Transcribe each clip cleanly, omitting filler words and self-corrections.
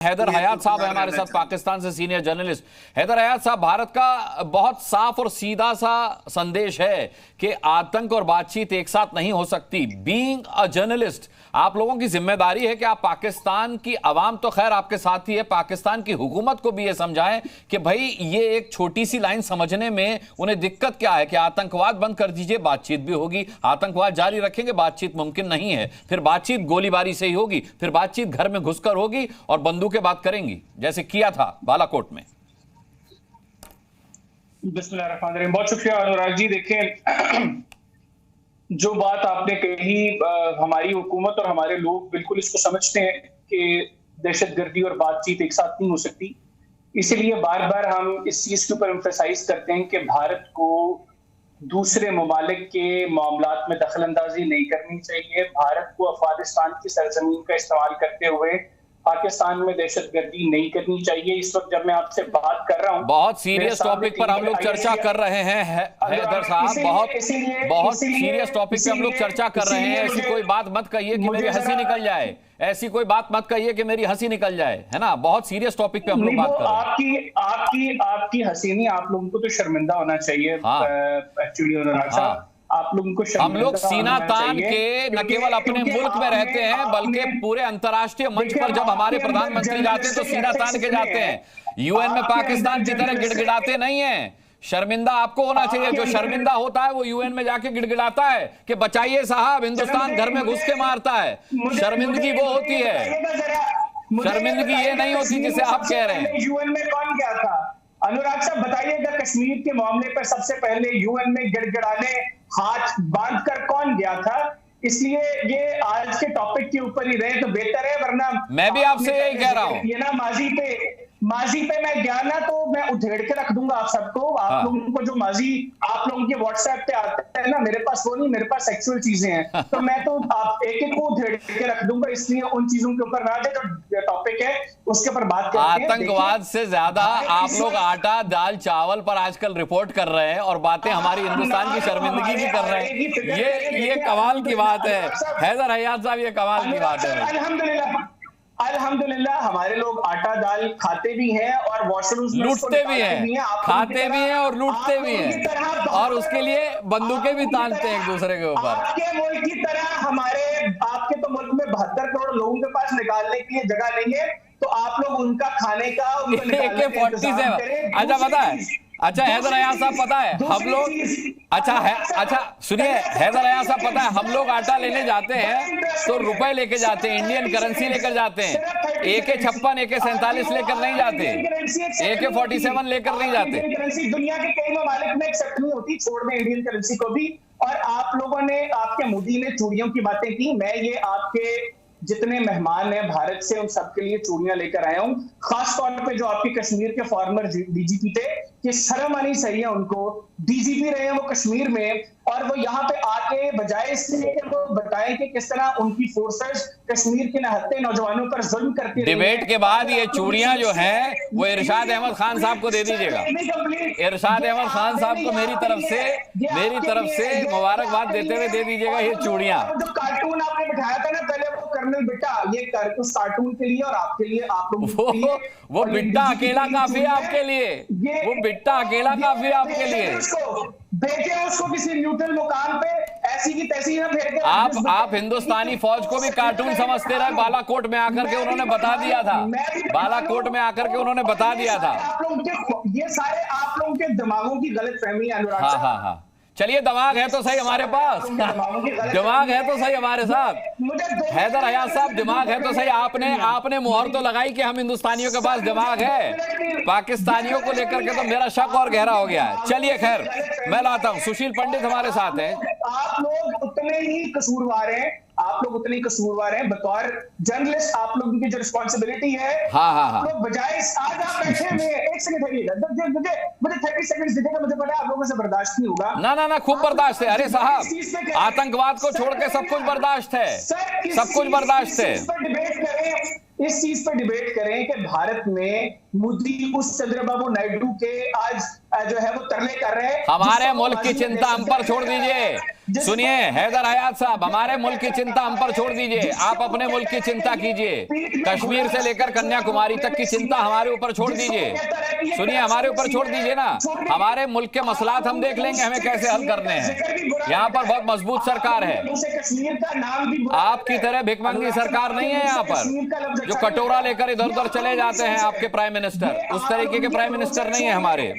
हैदर हयात साहब है हमारे साथ, पाकिस्तान से सीनियर जर्नलिस्ट। हैदर हयात साहब, भारत का बहुत साफ और सीधा सा संदेश है कि आतंक और बातचीत एक साथ नहीं हो सकती। बीइंग अ जर्नलिस्ट, आप लोगों की जिम्मेदारी है कि आप पाकिस्तान की आवाम तो खैर आपके साथ ही है, पाकिस्तान की हुकूमत को भी ये समझाएं कि भाई ये एक छोटी सी लाइन समझने में उन्हें दिक्कत क्या है कि आतंकवाद बंद कर दीजिए, बातचीत भी होगी। आतंकवाद जारी रखेंगे, बातचीत मुमकिन नहीं है। फिर बातचीत गोलीबारी से ही होगी, फिर बातचीत घर में घुसकर होगी और बंदूक के बात करेंगी, जैसे किया था बालाकोट में। बिस्मिल्लाहिर्रहमानिर्रहीम। बहुत शुक्रिया अनुराग जी। देखें, जो बात आपने कही, हमारी हुकूमत और हमारे लोग बिल्कुल इसको समझते हैं कि दहशतगर्दी और बातचीत एक साथ नहीं हो सकती। इसीलिए बार बार हम इस चीज के ऊपर एम्फसाइज करते हैं कि भारत को दूसरे ममालिक के मामलात में दखल अंदाजी नहीं करनी चाहिए। भारत को अफगानिस्तान की सरजमीन का इस्तेमाल करते हुए पाकिस्तान में दहशतगर्दी नहीं करनी चाहिए। इस वक्त जब मैं आपसे बात कर रहा हूं, बहुत सीरियस टॉपिक पर हम लोग चर्चा कर रहे हैं हैदर साहब, बहुत सीरियस टॉपिक पे हम लोग चर्चा कर रहे हैं। ऐसी कोई बात मत कहिए कि मेरी हंसी निकल जाए, ऐसी कोई बात मत कहिए कि मेरी हंसी निकल जाए, है ना। बहुत सीरियस टॉपिक पे हम लोग बात कर रहे हैं। आपकी हंसी नहीं, आप लोगों को तो शर्मिंदा होना चाहिए एक्चुअली अनुराग साहब। आप लोगों को हम लोग सीना तान के न केवल अपने मुल्क में रहते हैं बल्कि पूरे अंतर्राष्ट्रीय मंच पर जब हमारे प्रधानमंत्री जाते हैं तो सीना तान के जाते हैं। यूएन में पाकिस्तान की तरह गिड़गिड़ाते नहीं हैं। शर्मिंदा आपको होना चाहिए। जो शर्मिंदा होता है वो यूएन में जाके गिड़गिड़ाता है कि बचाइए साहब, हिंदुस्तान घर में घुस के मारता है। शर्मिंदगी वो होती है, शर्मिंदगी ये नहीं होती जिसे आप कह रहे हैं। यूएन में कौन गया था अनुराग साहब, बताइएगा। कश्मीर के मामले पर सबसे पहले यूएन में गिड़गिड़ाने हाथ बांधकर कौन गया था? इसलिए ये आज के टॉपिक के ऊपर ही रहे तो बेहतर है, वरना मैं भी आपसे यही कह रहा हूं। ये ना माजी पे मैं गया ना तो मैं उधेड़ के रख दूंगा आप सबको। आप लोगों को जो माजी आप लोगों के व्हाट्सएप पे आते हैं ना, मेरे पास वो नहीं, मेरे पास सेक्सुअल चीजें हैं, तो मैं तो आप एक एक को उधेड़ के रख दूंगा। इसलिए उन चीजों के ऊपर ना जाए, जो टॉपिक है उसके ऊपर बात करते हैं। आतंकवाद से ज्यादा आप लोग आटा दाल चावल पर आजकल रिपोर्ट कर रहे हैं और बातें हमारी हिंदुस्तान की शर्मिंदगी की कर रहे हैं। ये कमाल की बात है हैदर हयात साहब, ये कमाल की बात है। अल्हम्दुलिल्लाह हमारे लोग आटा दाल खाते भी हैं और वॉशरूम्स में लूटते भी हैं, खाते भी हैं और लूटते भी हैं, और उसके लिए बंदूकें भी तानते हैं एक दूसरे के ऊपर। आपके मुल्क की तरह आपके तो मुल्क में 72 करोड़ लोगों के पास निकालने के लिए जगह नहीं है, तो आप लोग उनका खाने का अच्छा पता है, अच्छा हैदर हयात साहब पता है हम लोग, अच्छा सुनिए हैदर हयात साहब, पता है हम लोग आटा लेने जाते हैं तो रुपए लेके जाते हैं, इंडियन करेंसी लेकर जाते हैं। AK-56 AK-47 लेकर नहीं जाते, AK-47 लेकर नहीं जाते। दुनिया के कई ममालिक में एक्सेप्ट नहीं होती, छोड़ दें इंडियन करेंसी को भी। और आप लोगों ने, आपके मोदी ने चूड़ियों की बातें की। मैं ये आपके जितने मेहमान हैं भारत से, उन सबके लिए चूड़ियां लेकर आया हूं। खास तौर पे जो आपके कश्मीर के फॉर्मर DGP थे, ये शर्म आनी चाहिए उनको। DGP रहे हैं वो कश्मीर में, और वो यहाँ पे आके बजाय इससे कि वो बताएं कि किस तरह उनकी फोर्सेस कश्मीर के निहत्थे नौजवानों पर जुल्म करती रही। डिबेट के बाद ये चूड़ियां जो हैं वो इरशाद अहमद खान साहब को दे दीजिएगा। इरशाद अहमद खान साहब को मेरी तरफ से मुबारकबाद देते हुए दे दीजिएगा ये चूड़ियां। जो कार्टून आपने बिठाया था ना पहले, वो कर्नल बिट्टा, ये कार्टून के लिए और आपके लिए, आप लोगों वो बिट्टा अकेला काफी है आपके लिए, वो बिट्टा अकेला काफी है आपके लिए। भेजे उसको किसी न्यूट्रल मुकाम पे, ऐसी की तैसी ना भेज के। आप हिंदुस्तानी फौज को भी कार्टून समझते रहे। बालाकोट में आकर के उन्होंने बता दिया था, बालाकोट में आकर के उन्होंने बता दिया था। ये सारे आप लोगों के दिमागों की गलत फहमी है अनुराग साहब। हाँ, चलिए दिमाग है तो सही हमारे पास, दिमाग है तो सही हमारे साथ। हैदर हयात साहब, दिमाग है तो सही। आपने मुहर तो लगाई कि हम हिंदुस्तानियों के पास दिमाग है, पाकिस्तानियों को लेकर के तो मेरा शक और गहरा हो गया है। चलिए खैर, मैं लाता हूं सुशील पंडित हमारे साथ हैं। आप लोग उतने ही कसूरवार हैं, बतौर जर्नलिस्ट आप लोगों की जो रिस्पॉन्सिबिलिटी है। हाँ। लोग बजाय आज आप बैठे हुए, एक सेकंड मुझे 30 सेकंड दीजिएगा, मुझे पता है आप लोगों से बर्दाश्त नहीं होगा। ना खूब बर्दाश्त है। अरे साहब, आतंकवाद को छोड़ के सब कुछ बर्दाश्त है, सब कुछ बर्दाश्त है। इस चीज पर डिबेट करें कि भारत में मोदी उस चंद्रबाबू नायडू के आज जो है वो तरले कर रहे हैं। हमारे मुल्क की चिंता हम पर छोड़ दीजिए। सुनिए हैदर हयात साहब, हमारे मुल्क की चिंता हम पर छोड़ दीजिए, आप अपने मुल्क की चिंता कीजिए। कश्मीर से लेकर कन्याकुमारी तक की चिंता हमारे ऊपर छोड़ दीजिए। सुनिए, हमारे ऊपर छोड़ दीजिए ना, हमारे मुल्क के मसलात हम देख लेंगे हमें कैसे हल करने हैं। यहाँ पर बहुत मजबूत सरकार है, आपकी तरह भिखमंगी सरकार नहीं है यहाँ पर जो कटोरा लेकर इधर उधर चले जाते हैं आपके प्राइम मिनिस्टर। उस तरीके के प्राइम मिनिस्टर नहीं है हमारे,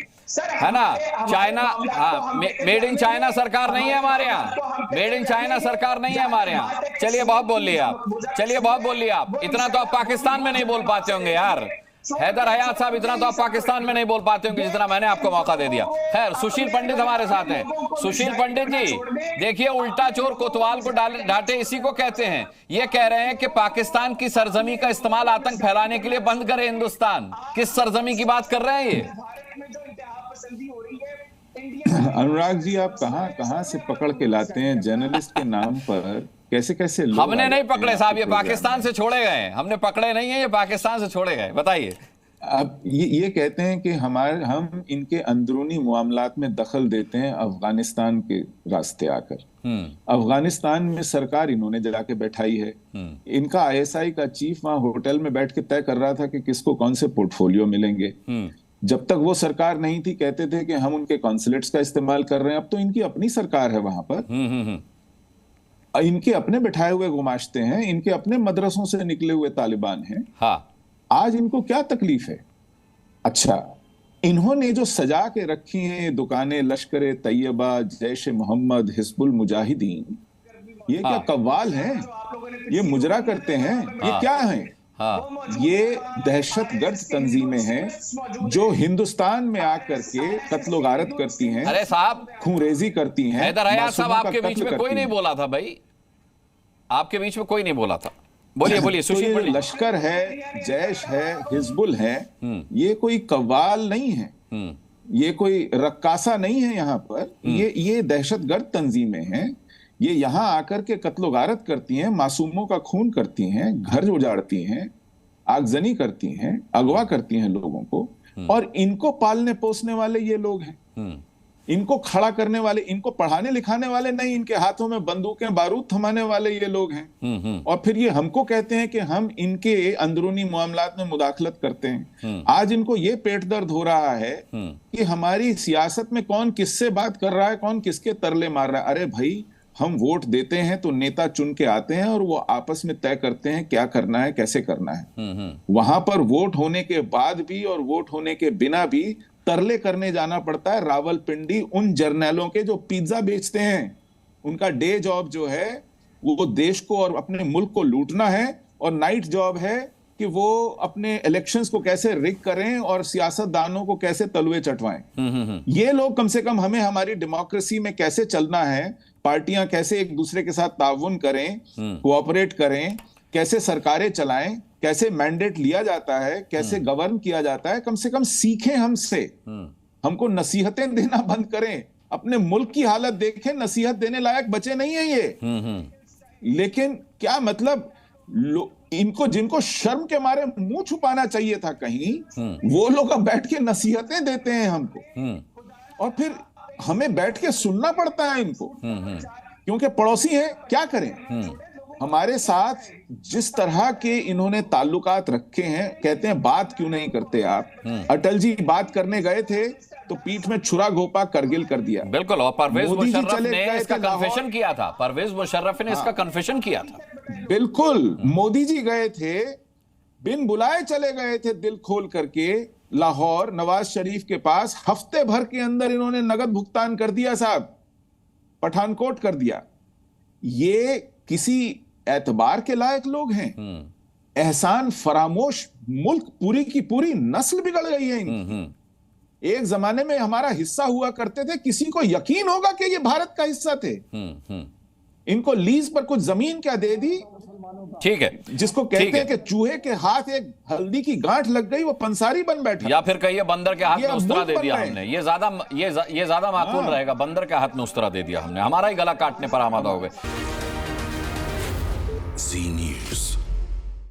है ना। चाइना, हाँ, मेड इन चाइना सरकार नहीं है हमारे यहाँ, मेड इन चाइना सरकार नहीं है हमारे यहाँ। चलिए बहुत बोल लिया आप, चलिए बहुत बोल लिया आप। इतना तो आप पाकिस्तान में नहीं बोल पाते होंगे यार हैदर हयात साहब, इतना तो आप पाकिस्तान में नहीं बोल पाते होंगे जितना मैंने आपको मौका दे दिया। खैर, सुशील पंडित हमारे साथ हैं। सुशील पंडित जी देखिए, उल्टा चोर कोतवाल को डांटे इसी को कहते हैं। ये कह रहे हैं कि पाकिस्तान की सरजमी का इस्तेमाल आतंक फैलाने के लिए बंद करे हिंदुस्तान। किस सरजमी की बात कर रहे हैं ये? अनुराग जी, आप कहां से पकड़ के लाते हैं जर्नलिस्ट के नाम पर? कैसे कैसे लोग हमने नहीं पकड़े साहब, ये पाकिस्तान से छोड़े गए, हमने पकड़े नहीं है, ये पाकिस्तान से छोड़े गए। बताइए। अब ये कहते हैं कि हम इनके अंदरूनी मामलात में दखल देते हैं अफगानिस्तान के रास्ते आकर। अफगानिस्तान में सरकार इन्होंने जाके बैठाई है। इनका आईएसआई का चीफ वहां होटल में बैठ के तय कर रहा था कि किसको कौन से पोर्टफोलियो मिलेंगे। जब तक वो सरकार नहीं थी कहते थे कि हम उनके कॉन्सुलेट्स का इस्तेमाल कर रहे हैं। अब तो इनकी अपनी सरकार है वहां पर। इनके अपने बैठाए हुए गुमाश्ते हैं, इनके अपने मदरसों से निकले हुए तालिबान हैं। हाँ। आज इनको क्या तकलीफ है? अच्छा, इन्होंने जो सजा के रखी हैं दुकानें, लश्कर तैयबा, जैश मोहम्मद, हिजबुल मुजाहिदीन, ये क्या कव्वाल हैं? ये मुजरा करते हैं? ये क्या हैं? ये दहशतगर्द तंजीमें हैं जो हिंदुस्तान में आकर के कत्लो गारत करती हैं। अरे साहब, खूंरेजी करती हैं। हैदर हयात साहब, आपके बीच में कोई नहीं बोला था भाई, आपके बीच में कोई नहीं बोला था। बोलिए बोलिए सुशील पंडित। लश्कर है, जैश है, हिजबुल है, ये कोई कव्वाल नहीं है, ये कोई रक्कासा नहीं है। यहाँ पर ये दहशतगर्द तंजीमें हैं। ये यहां आकर के कत्लो गारत करती हैं, मासूमों का खून करती हैं, घर उजाड़ती हैं, आगजनी करती हैं, अगवा करती हैं लोगों को। और इनको पालने पोसने वाले ये लोग हैं, इनको खड़ा करने वाले, इनको पढ़ाने लिखाने वाले नहीं, इनके हाथों में बंदूकें बारूद थमाने वाले ये लोग हैं। और फिर ये हमको कहते हैं कि हम इनके अंदरूनी मामलात में मुदाखलत करते हैं। आज इनको ये पेट दर्द हो रहा है कि हमारी सियासत में कौन किससे बात कर रहा है, कौन किसके तरले मार रहा है। अरे भाई, हम वोट देते हैं तो नेता चुन के आते हैं और वो आपस में तय करते हैं क्या करना है, कैसे करना है। वहां पर वोट होने के बाद भी और वोट होने के बिना भी तरले करने जाना पड़ता है रावलपिंडी उन जर्नैलों के जो पिज्जा बेचते हैं। उनका डे जॉब जो है वो देश को और अपने मुल्क को लूटना है, और नाइट जॉब है कि वो अपने इलेक्शंस को कैसे रिग करें और सियासतदानों को कैसे तलवे चटवाएं। ये लोग कम से कम हमें हमारी डेमोक्रेसी में कैसे चलना है, पार्टियां कैसे एक दूसरे के साथ ताउन करें, कोऑपरेट करें, कैसे सरकारें चलाएं, कैसे मैंडेट लिया जाता है, कैसे गवर्न किया जाता है, कम से कम सीखें हमसे। हमको नसीहतें देना बंद करें, अपने मुल्क की हालत देखें। नसीहत देने लायक बचे नहीं है ये। लेकिन क्या मतलब, इनको जिनको शर्म के मारे मुंह छुपाना चाहिए था कहीं, वो लोग अब बैठ के नसीहतें देते हैं हमको, और फिर हमें बैठ के सुनना पड़ता है इनको, क्योंकि पड़ोसी हैं। क्या करें? हमारे साथ जिस तरह के इन्होंने ताल्लुकात रखे हैं, कहते हैं बात क्यों नहीं करते आप। अटल जी बात करने गए थे तो पीठ में छुरा घोपा करगिल कर दिया। बिल्कुल, और परवेज मुशर्रफ ने इसका कन्फेशन किया था। परवेज मुशर्रफ ने इसका कन्फेशन किया था। बिल्कुल, मोदी जी गए थे, बिन बुलाए चले गए थे दिल खोल करके लाहौर नवाज शरीफ के पास। हफ्ते भर के अंदर इन्होंने नगद भुगतान कर दिया साहब, पठानकोट कर दिया। ये किसी एतबार के लायक लोग हैं? एहसान फरामोश मुल्क, पूरी की पूरी नस्ल बिगड़ गई है इनकी। एक जमाने में हमारा हिस्सा हुआ करते थे, किसी को यकीन होगा कि ये भारत का हिस्सा थे। इनको लीज पर कुछ जमीन क्या दे दी, ठीक है, जिसको कहते हैं कि चूहे के हाथ एक हल्दी की गांठ लग गई, वो पंसारी बन बैठा। या फिर कहिए बंदर के हाथ में उस्तरा दे दिया हमने। ये ज्यादा माकूल रहेगा। बंदर के हाथ में उस्तरा दे दिया हमने, हमारा ही गला काटने पर आमादा हो गए। जी न्यूज़।